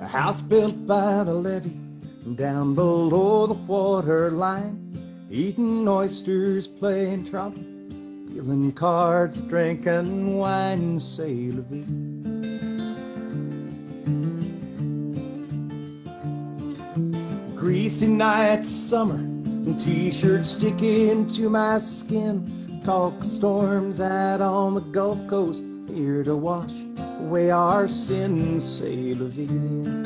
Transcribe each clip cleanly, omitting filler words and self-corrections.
A house built by the levee down below the water line, eating oysters, playing trumpet, dealing cards, drinking wine, c'est la vie. Greasy night summer, t-shirts sticking to my skin, talk storms out on the Gulf Coast, here to wash away our sins, c'est la vie.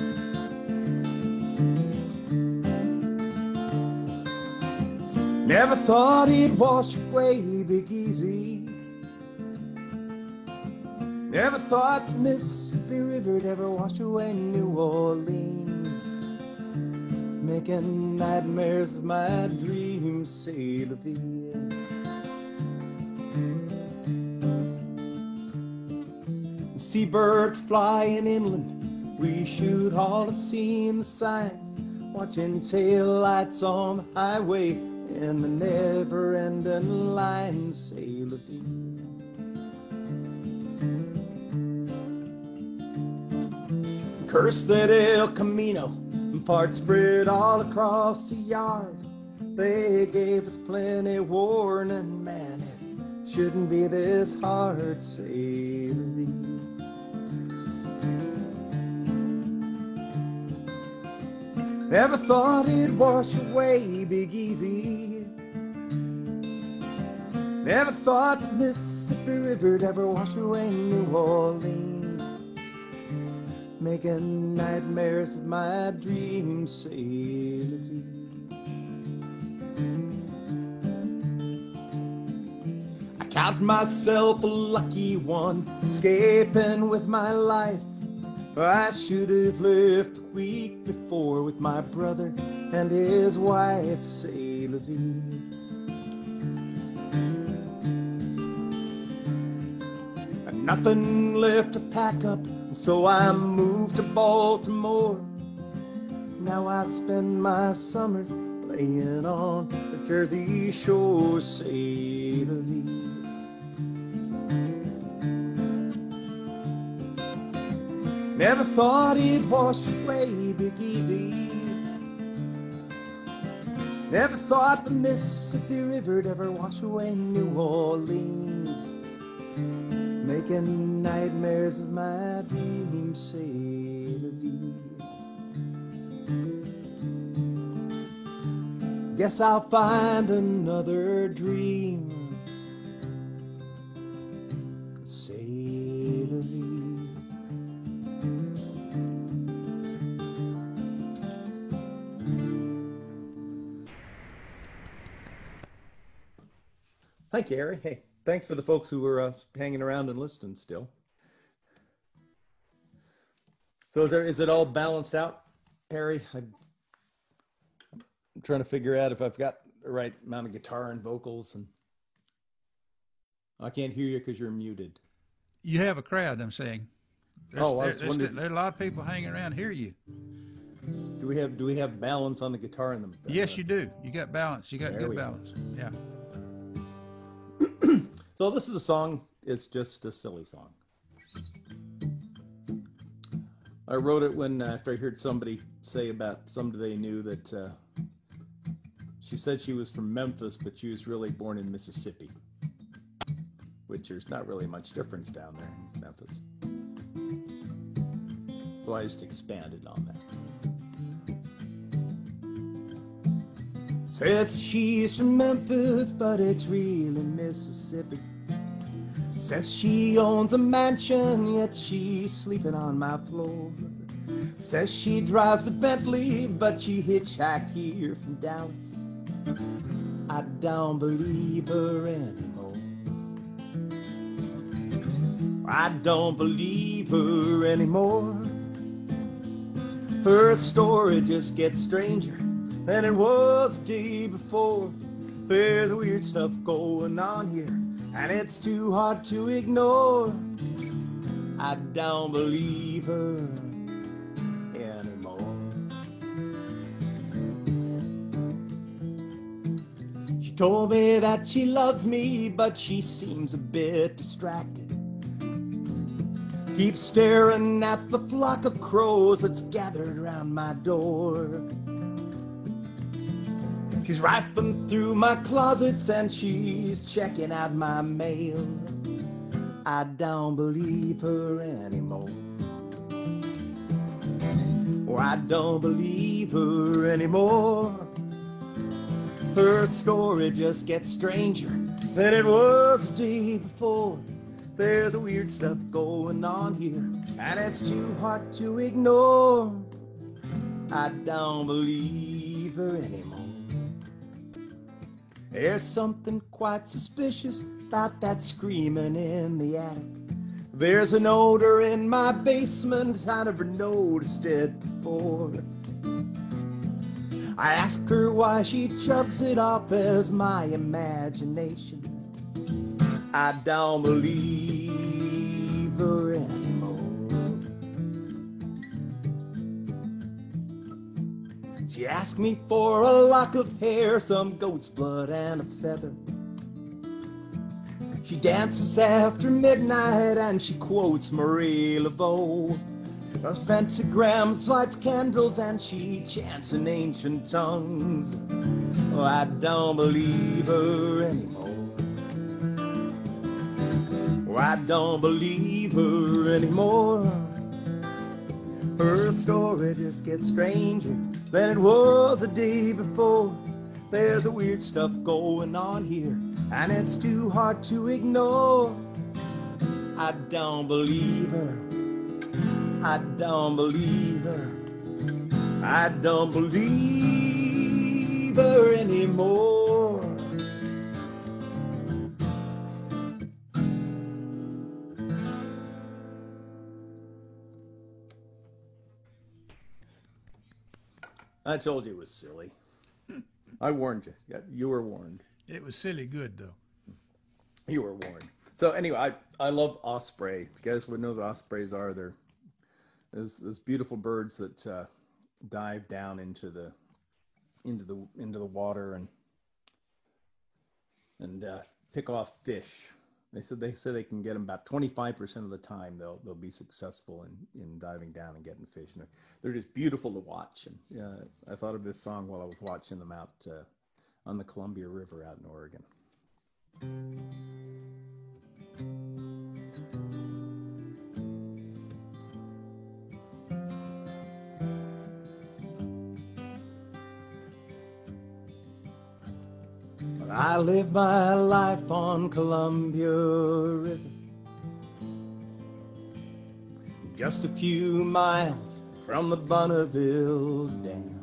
Never thought he'd wash away Big Easy. Never thought the Mississippi River'd ever wash away New Orleans, making nightmares of my dreams, c'est la vie. Seabirds flying inland, we shoot all at sea in the signs, watching tail lights on the highway in the never-ending line, c'est la vie. Curse that El Camino, parts spread all across the yard. They gave us plenty warning, man, it shouldn't be this hard, c'est la vie. Never thought it'd wash away Big Easy. Never thought the Mississippi River'd ever wash away New Orleans, making nightmares of my dreams, c'est la vie. I count myself a lucky one, escaping with my life. I should have left the week before with my brother and his wife, c'est la vie. And nothing left to pack up, so I moved to Baltimore. Now I spend my summers laying on the Jersey Shore, c'est la vie. Never thought he'd wash away Big Easy. Never thought the Mississippi River'd ever wash away New Orleans, making nightmares of my dreams, c'est la vie. Guess I'll find another dream, c'est la vie. Thank you, Harry. Hey, thanks for the folks who were hanging around and listening still. So is it all balanced out, Harry? I'm trying to figure out if I've got the right amount of guitar and vocals, and I can't hear you because you're muted. You have a crowd, I'm saying. There are a lot of people hanging around hear you. Do we have balance on the guitar and the? Yes, you do. You got balance. You got good balance. Yeah. So this is a song, it's just a silly song. I wrote it when after I heard somebody say about somebody they knew that she said she was from Memphis, but she was really born in Mississippi, which there's not really much difference down there in Memphis. So I just expanded on that. Says she's from Memphis, but it's really Mississippi. Says she owns a mansion, yet she's sleeping on my floor. Says she drives a Bentley, but she hitchhiked here from Dallas. I don't believe her anymore. I don't believe her anymore. Her story just gets stranger than it was the day before. There's weird stuff going on here, and it's too hard to ignore. I don't believe her anymore. She told me that she loves me, but she seems a bit distracted. keep staring at the flock of crows that's gathered around my door. She's rifling through my closets and she's checking out my mail. I don't believe her anymore. Oh, I don't believe her anymore. Her story just gets stranger than it was the day before. There's a weird stuff going on here, and it's too hard to ignore. I don't believe her anymore. There's something quite suspicious about that screaming in the attic. There's an odor in my basement, I never noticed it before. I ask her why she chugs it off as my imagination. I don't believe her anymore. She asked me for a lock of hair, some goat's blood and a feather. She dances after midnight and she quotes Marie Laveau. Does pentagrams, lights candles, and she chants in ancient tongues. Oh, I don't believe her anymore. Oh, I don't believe her anymore. Her story just gets stranger than it was the day before. There's a weird stuff going on here, and it's too hard to ignore. I don't believe her. I don't believe her. I don't believe her anymore. I told you it was silly. I warned you. Yeah, you were warned. It was silly good, though. You were warned. So anyway, I love osprey. You guys would know what ospreys are. They're those beautiful birds that dive down into the water and pick off fish. They say they can get them about 25% of the time. They'll be successful in diving down and getting fish. And they're just beautiful to watch. And I thought of this song while I was watching them out on the Columbia River out in Oregon. I live my life on Columbia River, just a few miles from the Bonneville Dam.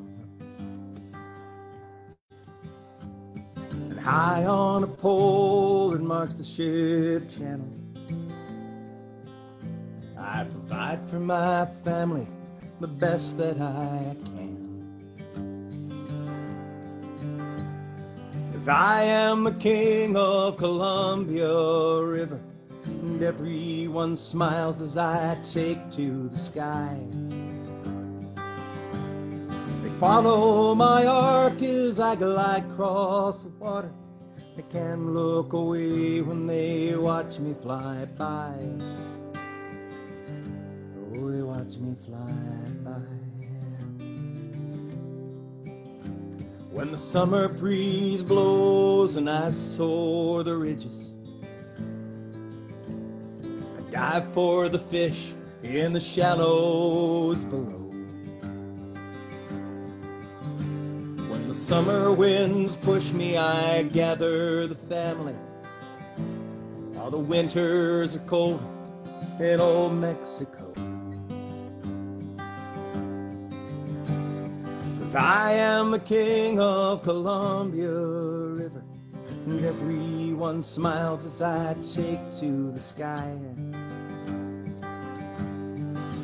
And high on a pole that marks the ship channel, I provide for my family the best that I can. 'Cause I am the king of Columbia River, and everyone smiles as I take to the sky. They follow my arc as I glide across the water. They can't look away when they watch me fly by. Oh, they watch me fly by. When the summer breeze blows and I soar the ridges, I dive for the fish in the shallows below. When the summer winds push me, I gather the family. While the winters are cold in old Mexico. 'Cause I am the king of Columbia River, and everyone smiles as I take to the sky.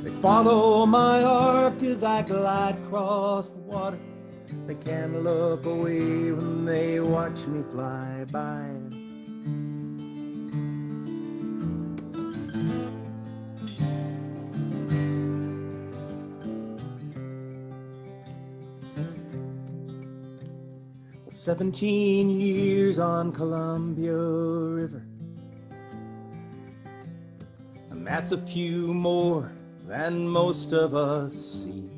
They follow my arc as I glide across the water. They can't look away when they watch me fly by. Well, 17 years on Columbia River, and that's a few more than most of us see.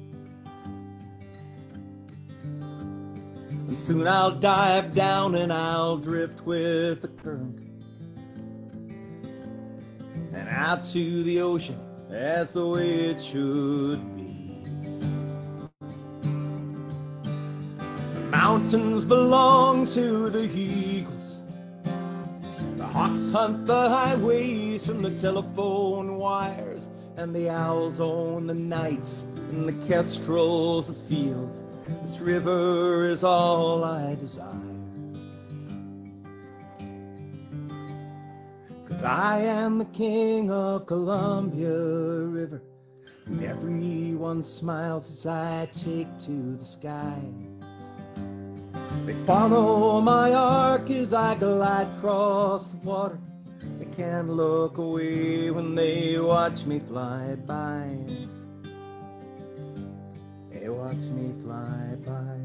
And soon I'll dive down and I'll drift with the current and out to the ocean, that's the way it should be. The mountains belong to the eagles, the hawks hunt the highways from the telephone wires, and the owls own the nights and the kestrels the fields. This river is all I desire, 'cause I am the king of Columbia River, and everyone smiles as I take to the sky. They follow my arc as I glide across the water. They can't look away when they watch me fly by. They watch me fly by.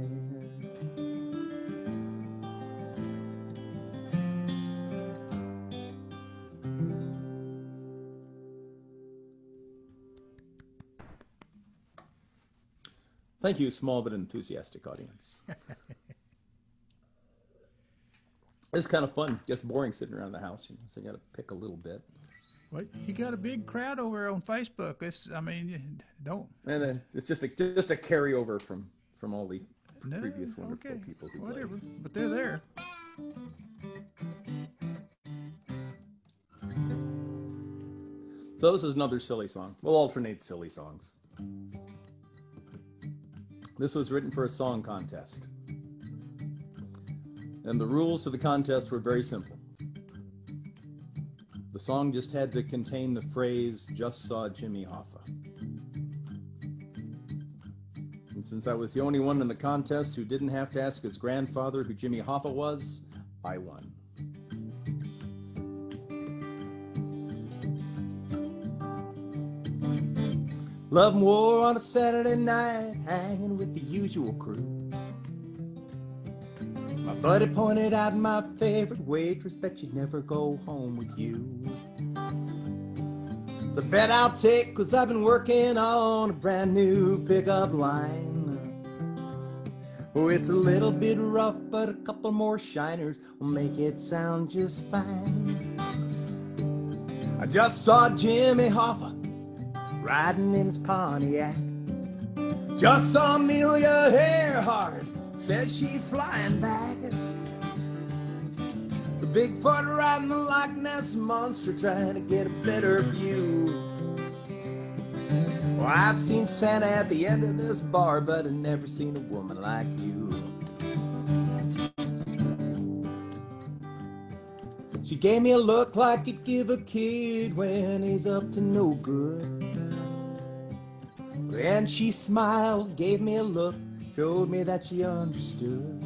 Thank you, small but enthusiastic audience. It's kind of fun. It gets boring sitting around the house, you know, so you got to pick a little bit. Well, you got a big crowd over on Facebook. It's, I mean, don't. And then it's just a carryover from all the previous wonderful people who whatever, played. but they're there. So this is another silly song. We'll alternate silly songs. This was written for a song contest. And the rules to the contest were very simple. The song just had to contain the phrase, "Just saw Jimmy Hoffa." And since I was the only one in the contest who didn't have to ask his grandfather who Jimmy Hoffa was, I won. Love and War on a Saturday night, hanging with the usual crew. My buddy pointed out my favorite waitress, bet she'd never go home with you. It's a bet I'll take, 'cause I've been working on a brand new pickup line. Oh, it's a little bit rough, but a couple more shiners will make it sound just fine. I just saw Jimmy Hoffa riding in his Pontiac. Just saw Amelia Earhart, says she's flying back. The Bigfoot riding the Loch Ness Monster, trying to get a better view. Well, I've seen Santa at the end of this bar, but I've never seen a woman like you. She gave me a look like you'd give a kid when he's up to no good. And she smiled, gave me a look, showed me that she understood.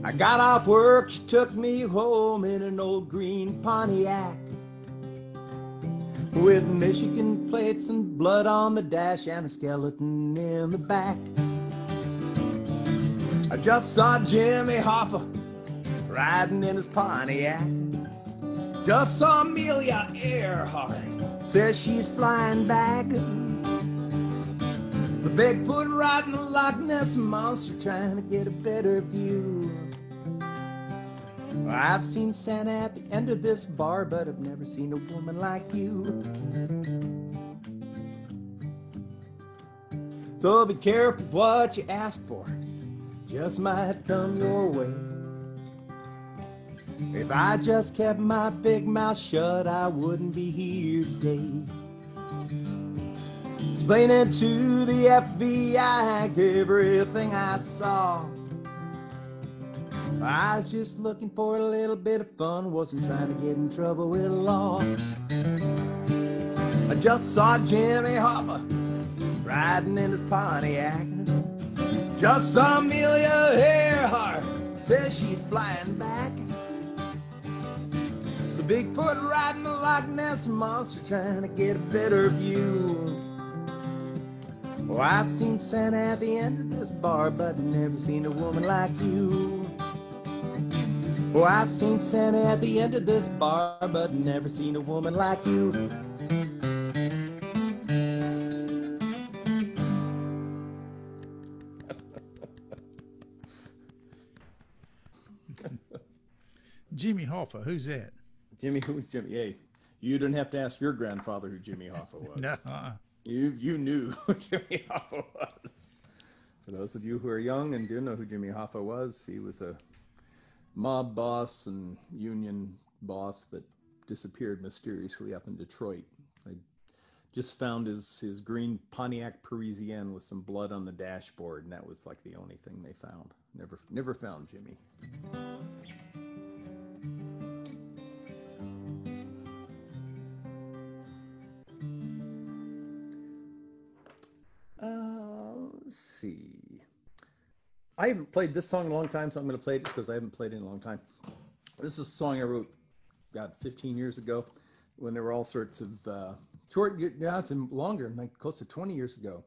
I got off work, she took me home in an old green Pontiac, with Michigan plates and blood on the dash and a skeleton in the back. I just saw Jimmy Hoffa riding in his Pontiac. Just saw Amelia Earhart, says she's flying back. The Bigfoot riding the Loch Ness Monster, trying to get a better view. I've seen Santa at the end of this bar, but I've never seen a woman like you. So be careful what you ask for, just might come your way. If I just kept my big mouth shut, I wouldn't be here today, explaining to the FBI everything I saw. I was just looking for a little bit of fun, wasn't trying to get in trouble with the law. I just saw Jimmy Hoffa riding in his Pontiac. Just saw Amelia Earhart, says she's flying back. The Bigfoot riding the Loch Ness Monster, trying to get a better view. Oh, I've seen Santa at the end of this bar, but I've never seen a woman like you. Oh, I've seen Santa at the end of this bar, but never seen a woman like you. Jimmy Hoffa, who's that? Who's Jimmy? Hey, you didn't have to ask your grandfather who Jimmy Hoffa was. No. You knew who Jimmy Hoffa was. For those of you who are young and do know who Jimmy Hoffa was, he was a mob boss and union boss that disappeared mysteriously up in Detroit. I just found his green Pontiac Parisienne with some blood on the dashboard, and that was like the only thing they found. Never found Jimmy. Let's see. I haven't played this song in a long time, so I'm going to play it because I haven't played it in a long time. This is a song I wrote about 15 years ago when there were all sorts of, it's longer, like close to 20 years ago,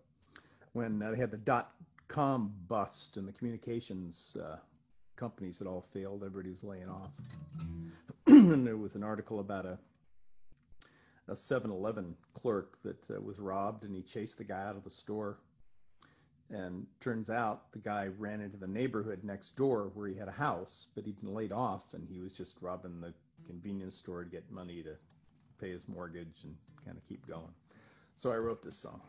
when they had the dot-com bust and the communications companies had all failed. Everybody was laying off. And there was an article about a 7-Eleven clerk that was robbed, and he chased the guy out of the store. And turns out the guy ran into the neighborhood next door where he had a house, but he'd been laid off, and he was just robbing the convenience store to get money to pay his mortgage and kind of keep going. So I wrote this song.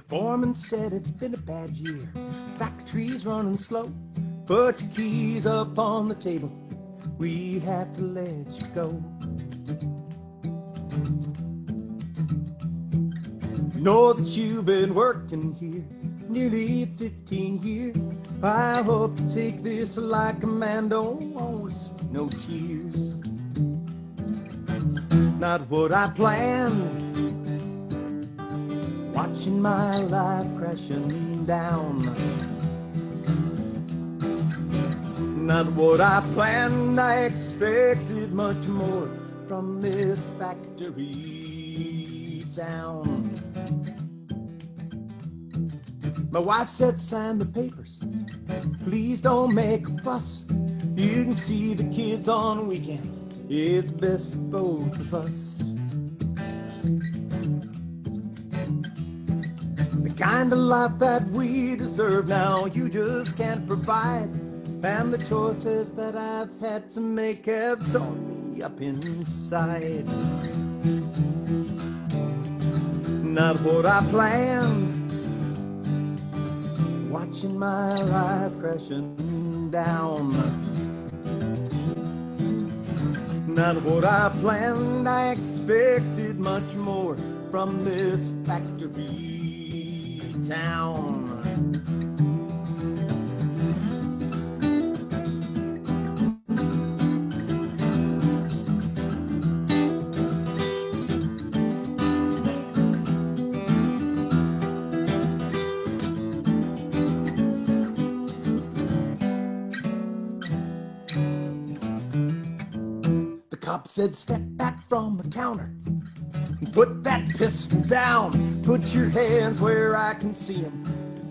Foreman said it's been a bad year. Factory's running slow. Put your keys up on the table. We have to let you go. We know that you've been working here nearly 15 years. I hope you take this like a man, don't always no tears. Not what I planned. Watching my life crashing down. Not what I planned, I expected much more from this factory town. My wife said sign the papers, please don't make a fuss. You can see the kids on weekends, it's best for both of us. Kind of life that we deserve now, you just can't provide. And the choices that I've had to make have torn me up inside. Not what I planned. Watching my life crashing down. Not what I planned, I expected much more from this factory town. The cop said, step back from the counter. Put that pistol down. Put your hands where I can see them.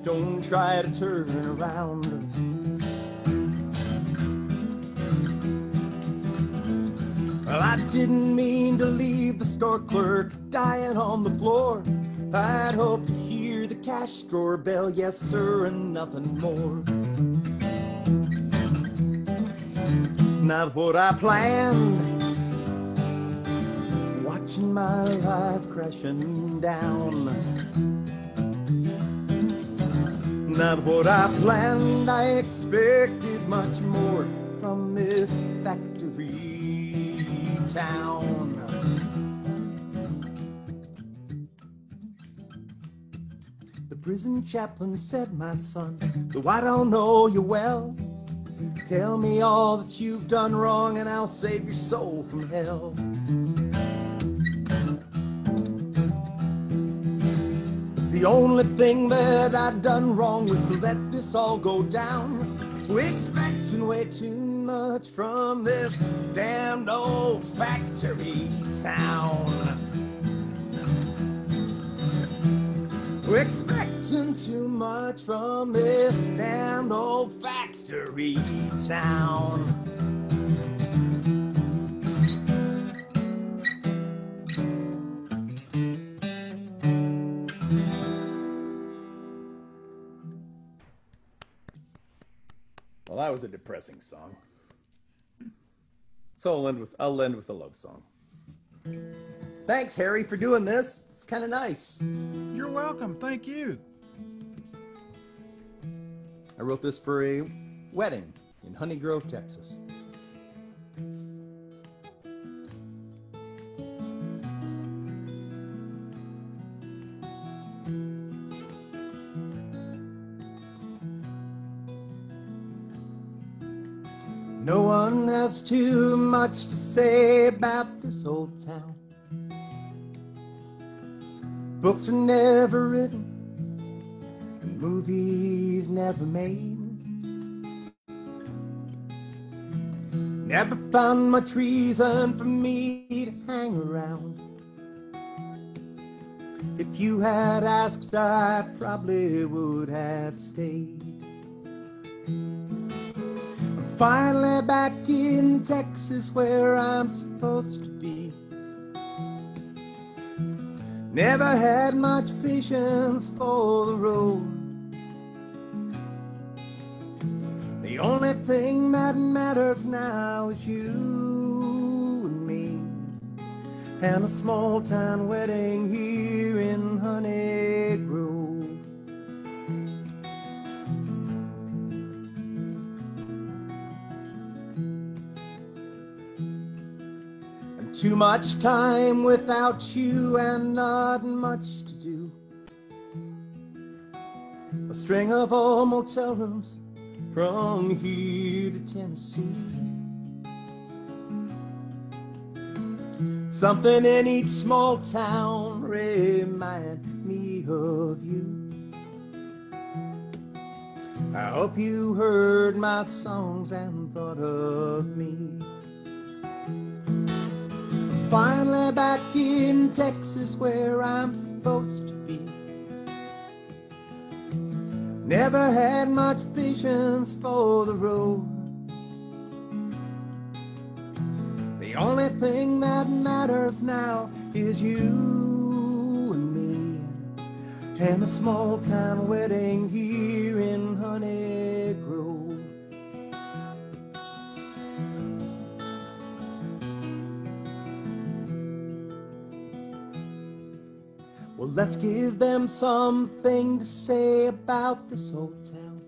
Don't try to turn around. Well, I didn't mean to leave the store clerk dying on the floor. I'd hoped to hear the cash drawer bell, yes sir, and nothing more. Not what I planned. Watching my life crashing down. Not what I planned, I expected much more from this factory town. The prison chaplain said, my son, though I don't know you well, tell me all that you've done wrong and I'll save your soul from hell. The only thing that I'd done wrong was to let this all go down. We're expecting way too much from this damned old factory town. We're expecting too much from this damned old factory town. Well, that was a depressing song. So I'll end with a love song. Thanks, Harry, for doing this. It's kind of nice. You're welcome. Thank you. I wrote this for a wedding in Honey Grove, Texas. No one has too much to say about this old town. Books are never written, and movies never made. Never found much reason for me to hang around. If you had asked, I probably would have stayed. I'm finally back in Texas where I'm supposed to be. Never had much patience for the road. The only thing that matters now is you and me, and a small town wedding here in Honey Grove. And too much time without you and not much to do. A string of old motel rooms from here to Tennessee. Something in each small town remind me of you. I hope you heard my songs and thought of me. Finally back in Texas where I'm supposed to be. Never had much patience for the road. The only thing that matters now is you and me, and a small town wedding here in Honey Grove. Well, let's give them something to say about this old town.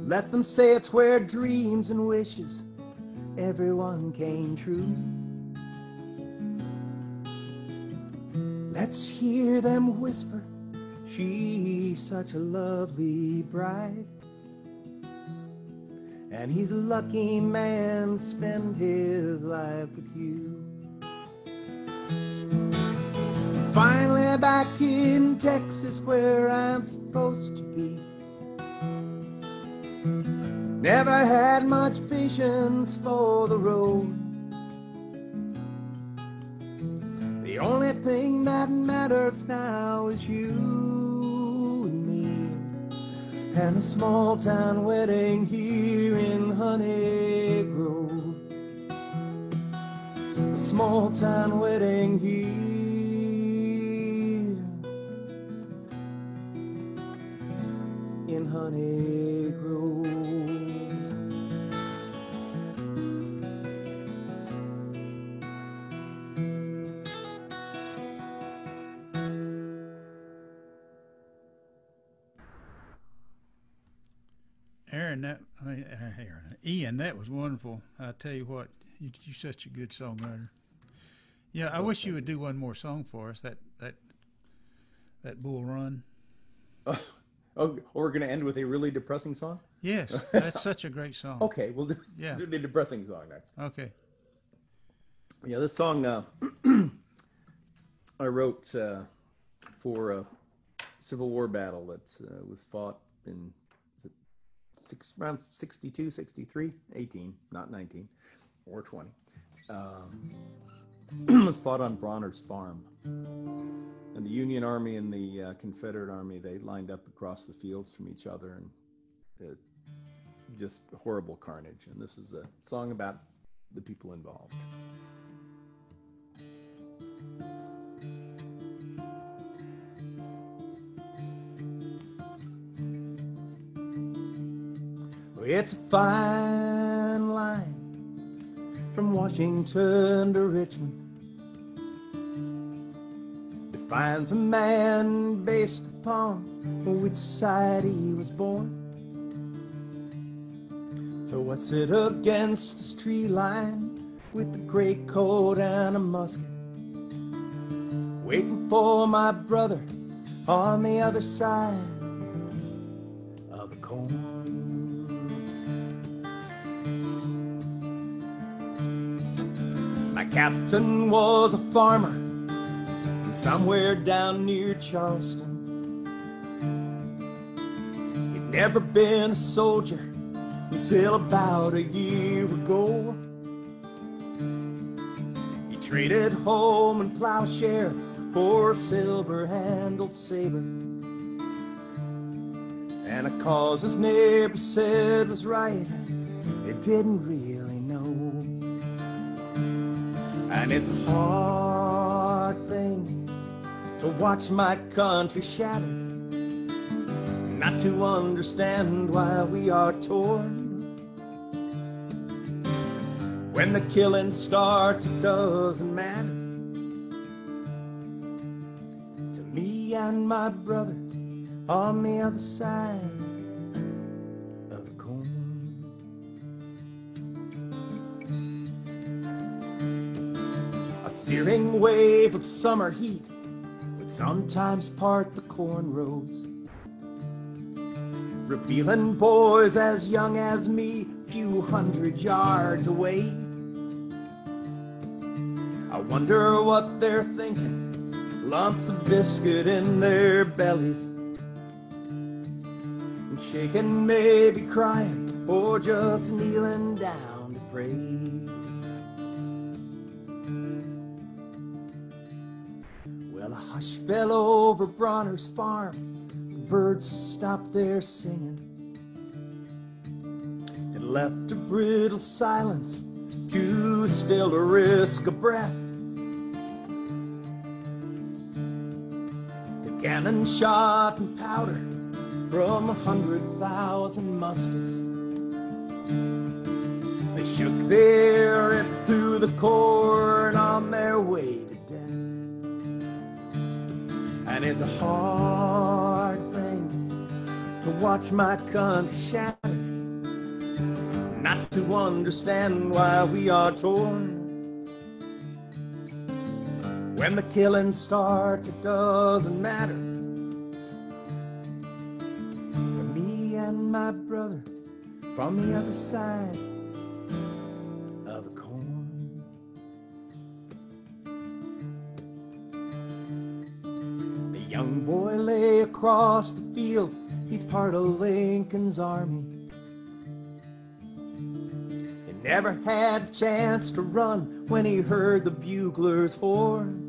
Let them say it's where dreams and wishes everyone came true. Let's hear them whisper, she's such a lovely bride, and he's a lucky man to spend his life with you. Finally back in Texas where I'm supposed to be. Never had much patience for the road. The only thing that matters now is you and me, and a small town wedding here in Honey Grove. A small town wedding here in Honey Grove. Ian, that was wonderful. I tell you what, you're such a good songwriter. Yeah, I wish you would do one more song for us. That Bull Run. Oh, we're going to end with a really depressing song? Yes, that's such a great song. Okay, we'll do the depressing song next. Okay. Yeah, this song I wrote for a Civil War battle that was fought in around 62, 63, 18, not 19 or 20. Was fought on Bronner's farm. And the Union Army and the Confederate Army, they lined up across the fields from each other, and just horrible carnage. And this is a song about the people involved. It's a fine line from Washington to Richmond. Defines a man based upon which side he was born. So I sit against this tree line with a great coat and a musket, waiting for my brother on the other side of the corn. My captain was a farmer somewhere down near Charleston. He'd never been a soldier until about a year ago. He traded home and plowshare for a silver-handled saber, and a cause his neighbor said was right, it didn't really know. And it's a hard thing to watch my country shattered, not to understand why we are torn. When the killing starts, it doesn't matter to me and my brother on the other side of the corn. A searing wave of summer heat would sometimes part the corn rows, revealing boys as young as me a few hundred yards away. I wonder what they're thinking, lumps of biscuit in their bellies, and shaking, maybe crying, or just kneeling down to pray. Well, a hush fell over Bronner's farm, birds stopped their singing, it left a brittle silence too still to risk a breath. The cannon shot and powder from 100,000 muskets, they shook the air into the corn on their way to death. And it's a hard thing to watch my country shattered, not to understand why we are torn. When the killing starts, it doesn't matter for me and my brother from the other side of the corn. The young boy lay across the field, he's part of Lincoln's army. He never had a chance to run when he heard the bugler's horn.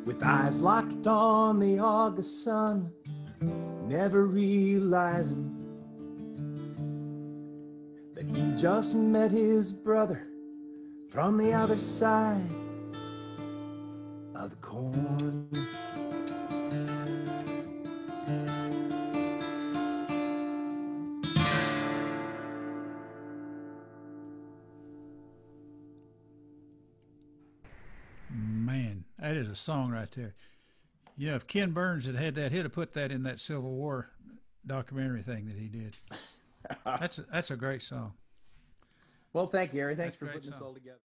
With eyes locked on the August sun, never realizing that he just met his brother from the other side of the corn. Man, that is a song right there. You know, if Ken Burns had had that, he'd have put that in that Civil War documentary thing that he did. That's a great song. Well, thank you, Harry. Thanks for Great putting this song. all together.